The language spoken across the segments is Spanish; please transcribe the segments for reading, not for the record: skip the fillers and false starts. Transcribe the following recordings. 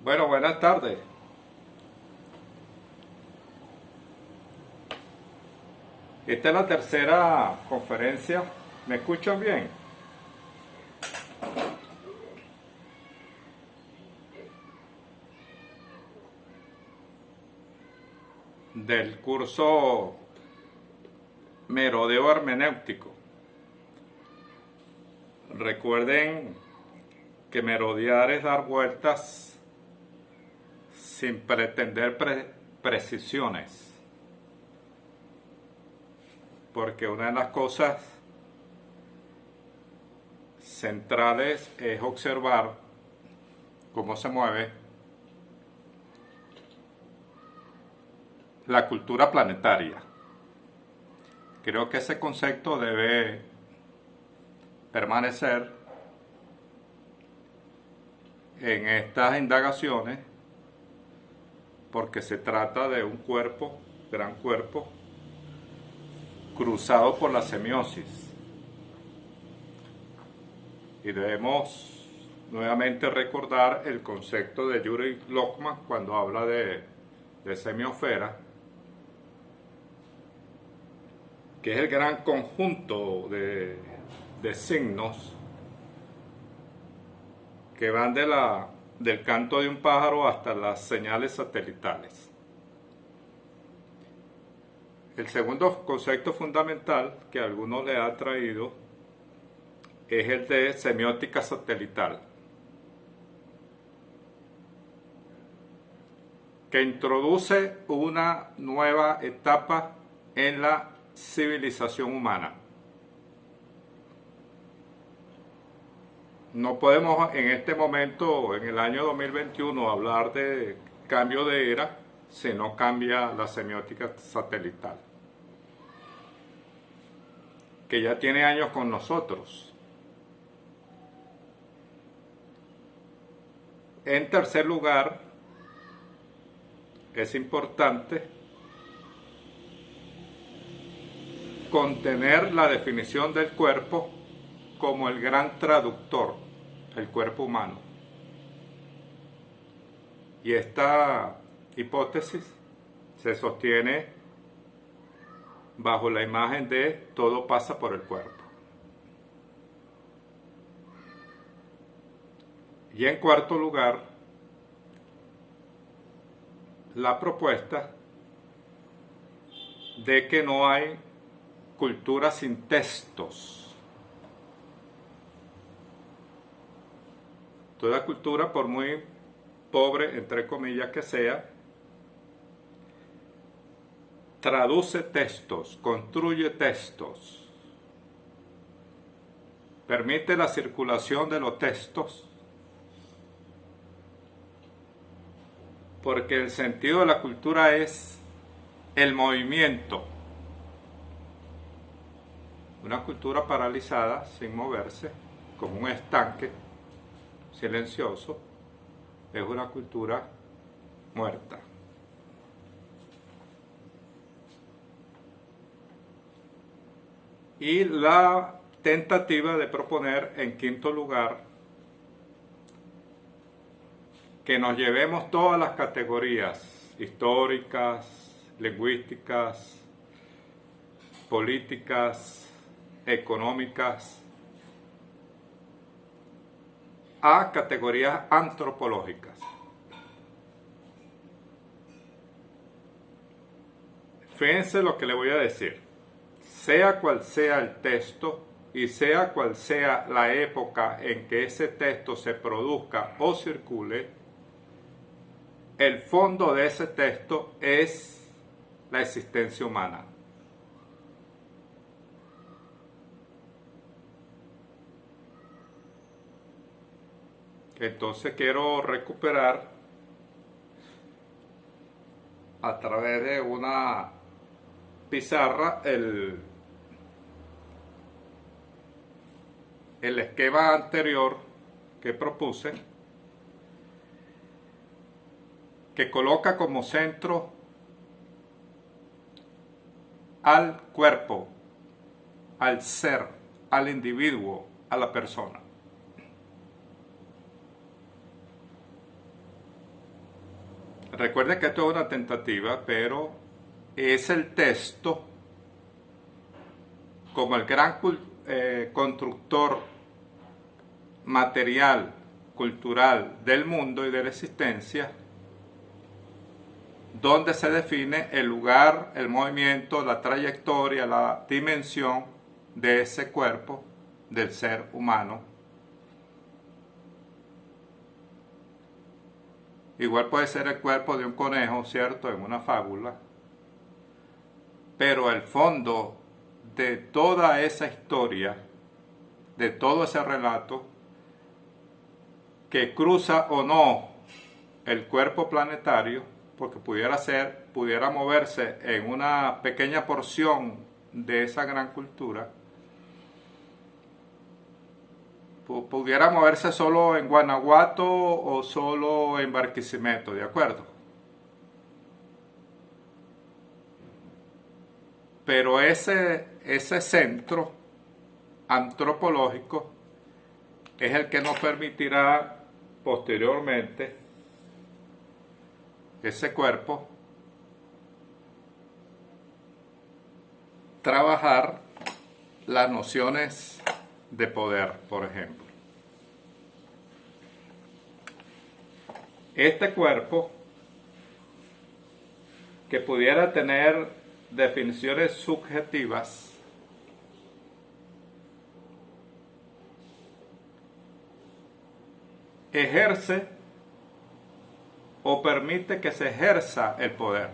Bueno, buenas tardes. Esta es la tercera conferencia. ¿Me escuchan bien? Del curso Merodeo Hermenéutico. Recuerden que merodear es dar vueltas sin pretender precisiones. Porque una de las cosas centrales es observar cómo se mueve la cultura planetaria. Creo que ese concepto debe permanecer en estas indagaciones porque se trata de un cuerpo, gran cuerpo, cruzado por la semiosis. Y debemos nuevamente recordar el concepto de Yuri Lockman cuando habla de semiosfera, que es el gran conjunto de signos que van del canto de un pájaro hasta las señales satelitales. El segundo concepto fundamental que a algunos le ha traído es el de semiótica satelital, que introduce una nueva etapa en la civilización humana. No podemos en este momento, en el año 2021, hablar de cambio de era si no cambia la semiótica satelital, que ya tiene años con nosotros. En tercer lugar, es importante contener la definición del cuerpo como el gran traductor, el cuerpo humano. Y esta hipótesis se sostiene bajo la imagen de todo pasa por el cuerpo. Y en cuarto lugar, la propuesta de que no hay cultura sin textos. Toda cultura, por muy pobre, entre comillas, que sea, traduce textos, construye textos, permite la circulación de los textos, porque el sentido de la cultura es el movimiento. Una cultura paralizada, sin moverse, como un estanque silencioso, es una cultura muerta. Y la tentativa de proponer, en quinto lugar, que nos llevemos todas las categorías históricas, lingüísticas, políticas, económicas, a categorías antropológicas. Fíjense lo que le voy a decir. Sea cual sea el texto y sea cual sea la época en que ese texto se produzca o circule, el fondo de ese texto es la existencia humana. Entonces quiero recuperar a través de una pizarra el esquema anterior que propuse, que coloca como centro al cuerpo, al ser, al individuo, a la persona. Recuerde que esto es una tentativa, pero es el texto como el gran constructor material, cultural del mundo y de la existencia, donde se define el lugar, el movimiento, la trayectoria, la dimensión de ese cuerpo del ser humano. Igual puede ser el cuerpo de un conejo, ¿cierto?, en una fábula, pero el fondo de toda esa historia, de todo ese relato, que cruza o no el cuerpo planetario, porque pudiera moverse en una pequeña porción de esa gran cultura, pudiera moverse solo en Guanajuato o solo en Barquisimeto, ¿de acuerdo? Pero ese centro antropológico es el que nos permitirá posteriormente ese cuerpo trabajar las nociones de poder, por ejemplo. Este cuerpo, que pudiera tener definiciones subjetivas, ejerce o permite que se ejerza el poder.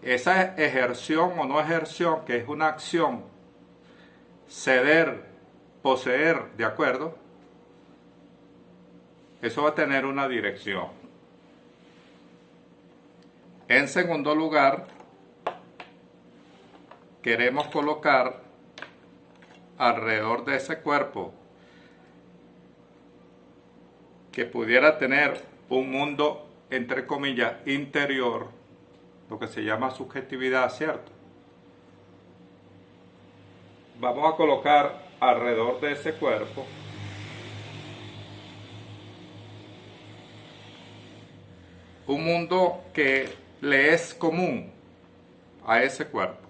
Esa ejerción o no ejerción, que es una acción, ceder, poseer, ¿de acuerdo? Eso va a tener una dirección. En segundo lugar, queremos colocar alrededor de ese cuerpo que pudiera tener un mundo, entre comillas, interior, lo que se llama subjetividad, ¿cierto? Vamos a colocar alrededor de ese cuerpo un mundo que le es común a ese cuerpo.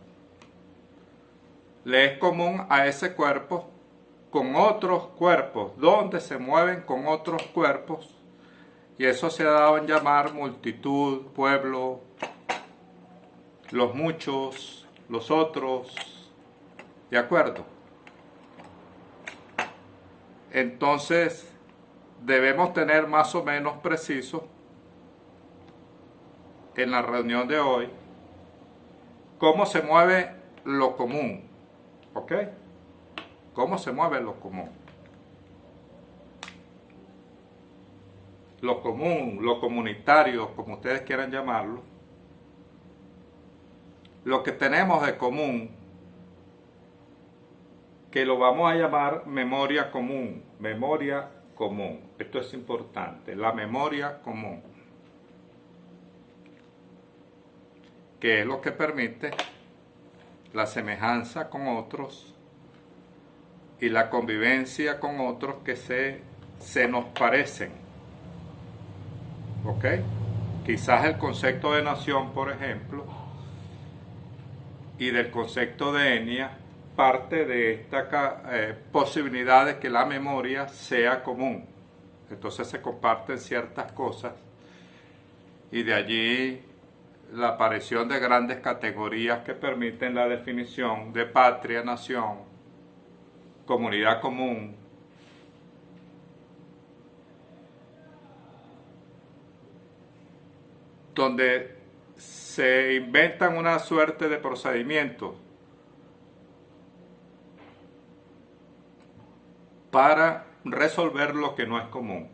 Le es común a ese cuerpo con otros cuerpos, donde se mueven con otros cuerpos, y eso se ha dado en llamar multitud, pueblo, los muchos, los otros, ¿de acuerdo? Entonces, debemos tener más o menos preciso en la reunión de hoy cómo se mueve lo común, ¿ok? ¿Cómo se mueve lo común? Lo común, lo comunitario, como ustedes quieran llamarlo, lo que tenemos de común, que lo vamos a llamar memoria común, memoria común. Esto es importante, la memoria común, que es lo que permite la semejanza con otros y la convivencia con otros que se nos parecen. ¿Ok? Quizás el concepto de nación, por ejemplo, y del concepto de etnia, parte de esta posibilidad de que la memoria sea común. Entonces se comparten ciertas cosas y de allí la aparición de grandes categorías que permiten la definición de patria, nación, comunidad común, donde se inventan una suerte de procedimientos para resolver lo que no es común.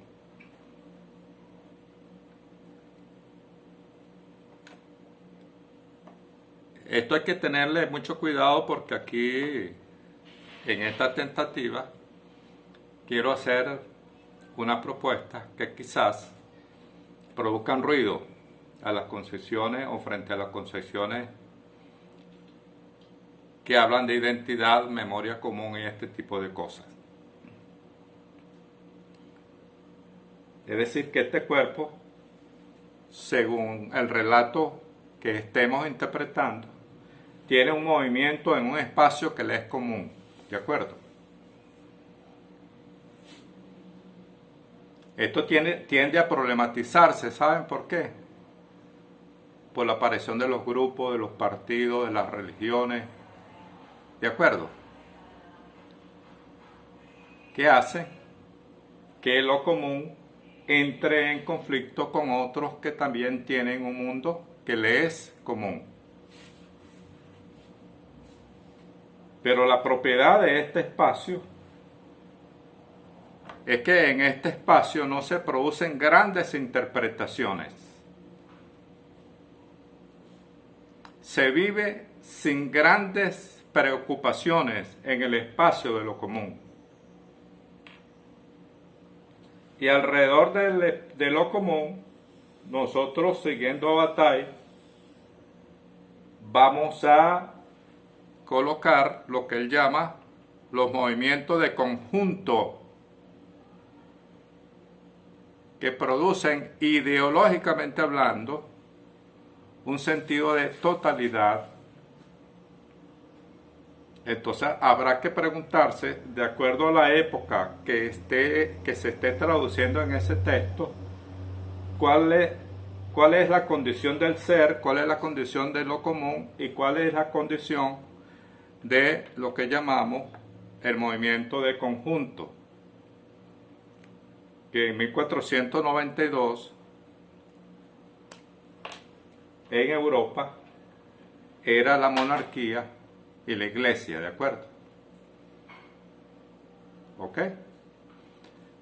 Esto hay que tenerle mucho cuidado porque aquí, en esta tentativa, quiero hacer una propuesta que quizás produzcan ruido a las concepciones o frente a las concepciones que hablan de identidad, memoria común y este tipo de cosas. Es decir, que este cuerpo, según el relato que estemos interpretando, tiene un movimiento en un espacio que le es común. ¿De acuerdo? Esto tiende a problematizarse. ¿Saben por qué? Por la aparición de los grupos, de los partidos, de las religiones. ¿De acuerdo? Que hace que lo común entre en conflicto con otros que también tienen un mundo que le es común. Pero la propiedad de este espacio es que en este espacio no se producen grandes interpretaciones. Se vive sin grandes preocupaciones en el espacio de lo común. Y alrededor de lo común, nosotros, siguiendo a Bataille, vamos a colocar lo que él llama los movimientos de conjunto, que producen, ideológicamente hablando, un sentido de totalidad. Entonces habrá que preguntarse, de acuerdo a la época que se esté traduciendo en ese texto, cuál es la condición del ser, cuál es la condición de lo común y cuál es la condición de lo que llamamos el movimiento de conjunto, que en 1492 en Europa era la monarquía y la iglesia, ¿de acuerdo? ¿Ok?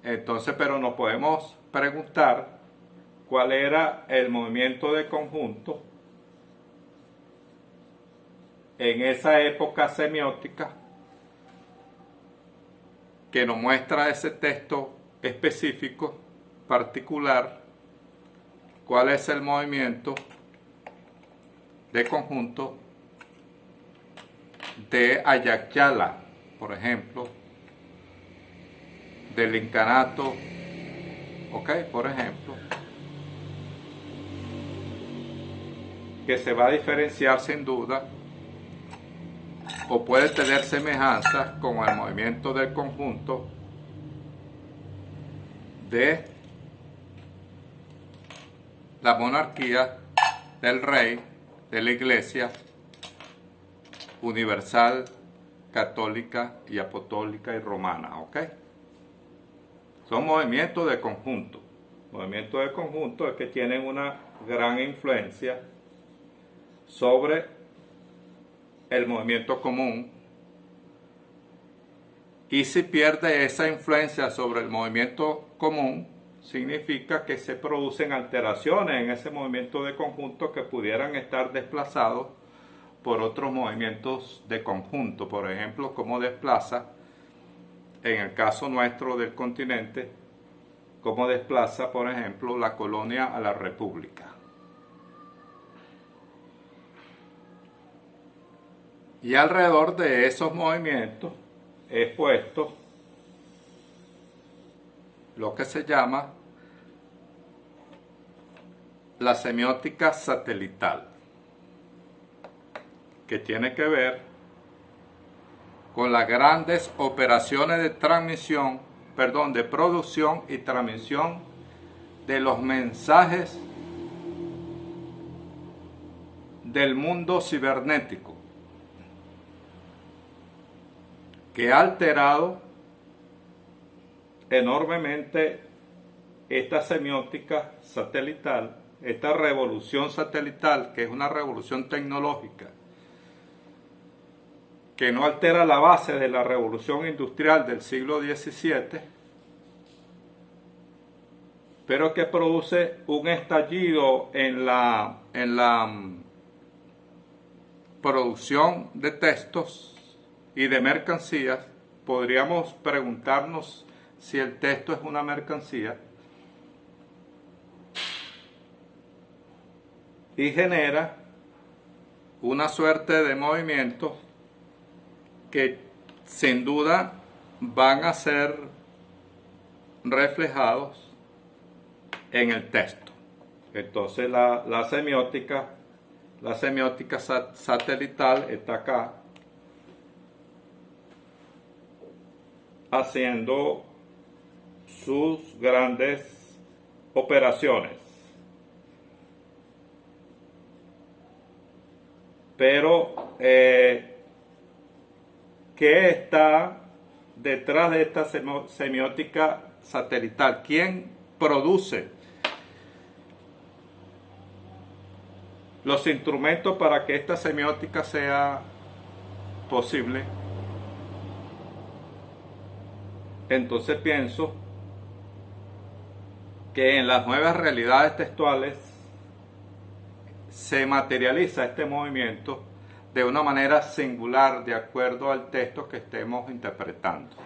Entonces, pero nos podemos preguntar cuál era el movimiento de conjunto en esa época semiótica que nos muestra ese texto específico, particular, cuál es el movimiento de conjunto de Ayacyala, por ejemplo, del incanato, ok, por ejemplo, que se va a diferenciar sin duda o puede tener semejanzas con el movimiento del conjunto de la monarquía, del rey, de la iglesia universal, católica y apostólica y romana, ¿ok? Son movimientos de conjunto. Movimientos de conjunto es que tienen una gran influencia sobre el movimiento común, y si pierde esa influencia sobre el movimiento común, significa que se producen alteraciones en ese movimiento de conjunto que pudieran estar desplazados por otros movimientos de conjunto. Por ejemplo, cómo desplaza, en el caso nuestro del continente, cómo desplaza, por ejemplo, la colonia a la república. Y alrededor de esos movimientos es puesto lo que se llama la semiótica satelital, que tiene que ver con las grandes operaciones de de producción y transmisión de los mensajes del mundo cibernético, que ha alterado enormemente esta semiótica satelital, esta revolución satelital, que es una revolución tecnológica, que no altera la base de la revolución industrial del siglo XVII, pero que produce un estallido en la producción de textos y de mercancías. Podríamos preguntarnos si el texto es una mercancía, y genera una suerte de movimientos que sin duda van a ser reflejados en el texto. Entonces la semiótica satelital está acá haciendo sus grandes operaciones. Pero, ¿qué está detrás de esta semiótica satelital? ¿Quién produce los instrumentos para que esta semiótica sea posible? Entonces pienso que en las nuevas realidades textuales se materializa este movimiento de una manera singular de acuerdo al texto que estemos interpretando.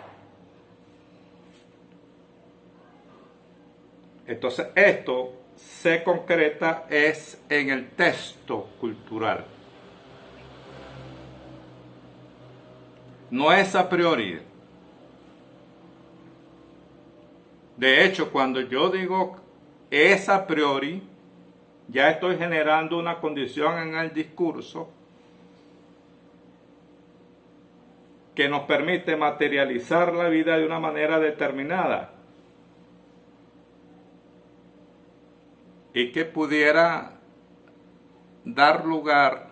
Entonces esto se concreta es en el texto cultural. No es a priori. De hecho, cuando yo digo es a priori, ya estoy generando una condición en el discurso que nos permite materializar la vida de una manera determinada y que pudiera dar lugar,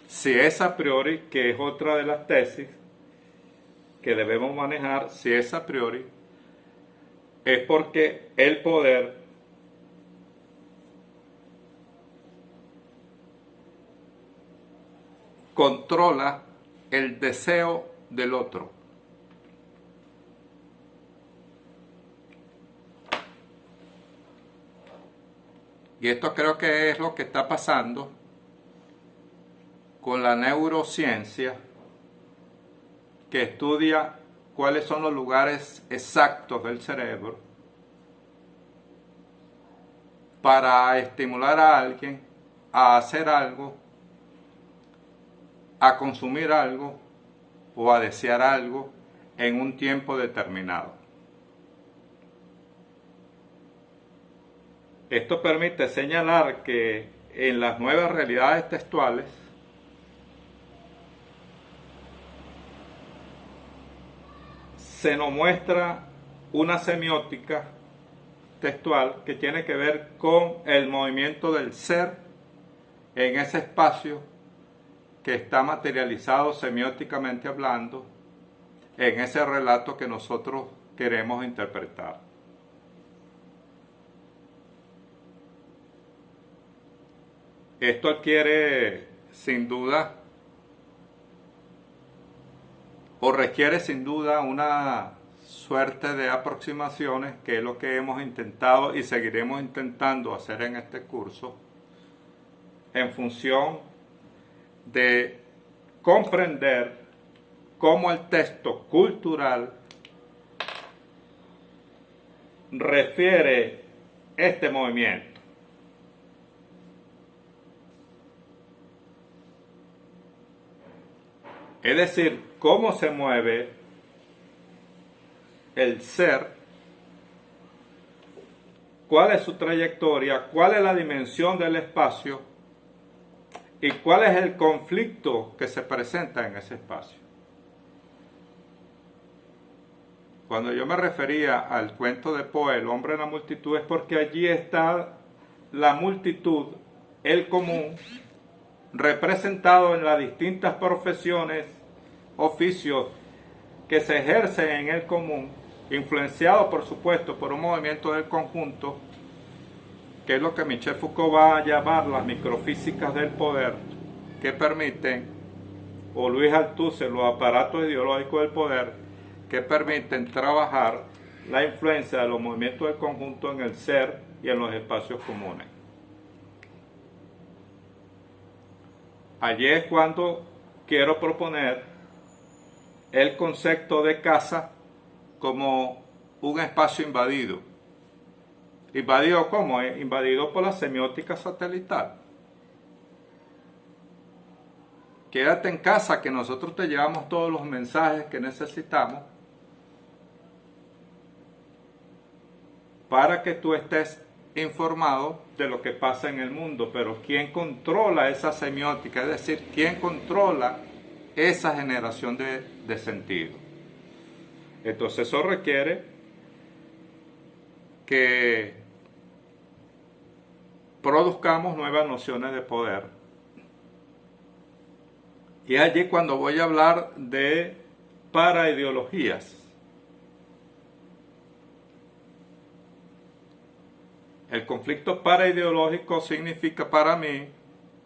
si es a priori, que es otra de las tesis que debemos manejar, si es a priori, es porque el poder controla el deseo del otro. Y esto creo que es lo que está pasando con la neurociencia, que estudia cuáles son los lugares exactos del cerebro para estimular a alguien a hacer algo, a consumir algo o a desear algo en un tiempo determinado. Esto permite señalar que en las nuevas realidades textuales se nos muestra una semiótica textual que tiene que ver con el movimiento del ser en ese espacio que está materializado semióticamente hablando en ese relato que nosotros queremos interpretar. Esto adquiere sin duda o requiere sin duda una suerte de aproximaciones, que es lo que hemos intentado y seguiremos intentando hacer en este curso, en función de comprender cómo el texto cultural refiere este movimiento. Es decir, cómo se mueve el ser, cuál es su trayectoria, cuál es la dimensión del espacio y cuál es el conflicto que se presenta en ese espacio. Cuando yo me refería al cuento de Poe, El hombre en la multitud, es porque allí está la multitud, el común, representado en las distintas profesiones, oficios que se ejercen en el común, influenciado por supuesto por un movimiento del conjunto, que es lo que Michel Foucault va a llamar las microfísicas del poder, que permiten, o Luis Althusser, los aparatos ideológicos del poder, que permiten trabajar la influencia de los movimientos del conjunto en el ser y en los espacios comunes. Allí es cuando quiero proponer el concepto de casa como un espacio invadido. ¿Invadido cómo? Invadido por la semiótica satelital. Quédate en casa, que nosotros te llevamos todos los mensajes que necesitamos. para que tú estés informado de lo que pasa en el mundo. Pero ¿quién controla esa semiótica? Es decir, ¿quién controla esa generación de sentido? Entonces eso requiere que produzcamos nuevas nociones de poder. Y allí cuando voy a hablar de paraideologías. El conflicto paraideológico significa para mí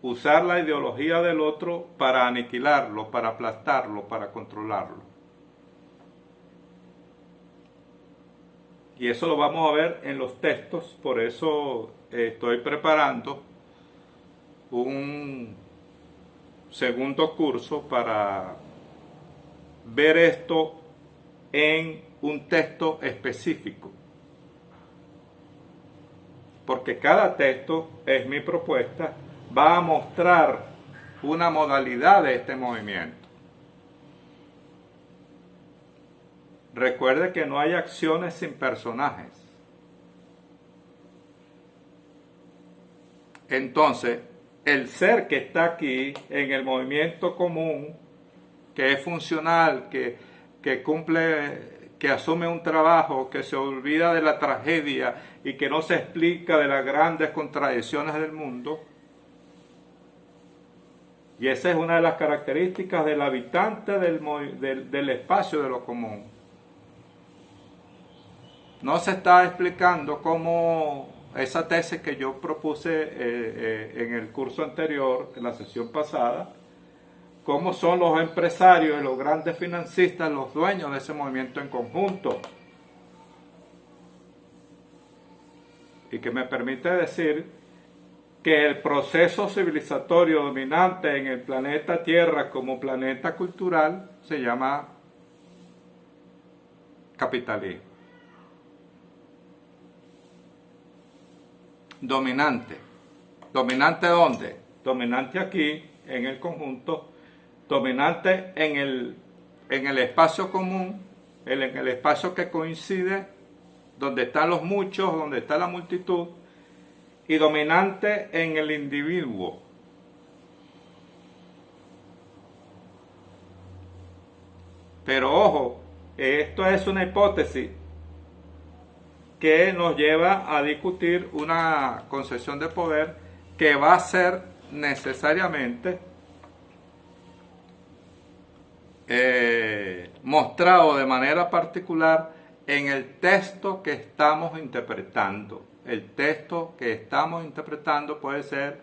usar la ideología del otro para aniquilarlo, para aplastarlo, para controlarlo. Y eso lo vamos a ver en los textos, por eso estoy preparando un segundo curso para ver esto en un texto específico. Porque cada texto, es mi propuesta, va a mostrar una modalidad de este movimiento. Recuerde que no hay acciones sin personajes. Entonces, el ser que está aquí en el movimiento común, que es funcional, que cumple, que asume un trabajo, que se olvida de la tragedia y que no se explica de las grandes contradicciones del mundo. Y esa es una de las características del habitante del espacio de lo común. No se está explicando cómo esa tesis que yo propuse en el curso anterior, en la sesión pasada, cómo son los empresarios y los grandes financistas los dueños de ese movimiento en conjunto. Y que me permite decir que el proceso civilizatorio dominante en el planeta Tierra como planeta cultural se llama capitalismo. Dominante. ¿Dominante dónde? Dominante aquí, en el conjunto. Dominante en el espacio común, en el espacio que coincide, donde están los muchos, donde está la multitud. Y dominante en el individuo. Pero ojo, esto es una hipótesis que nos lleva a discutir una concepción de poder que va a ser necesariamente mostrado de manera particular en el texto que estamos interpretando. El texto que estamos interpretando puede ser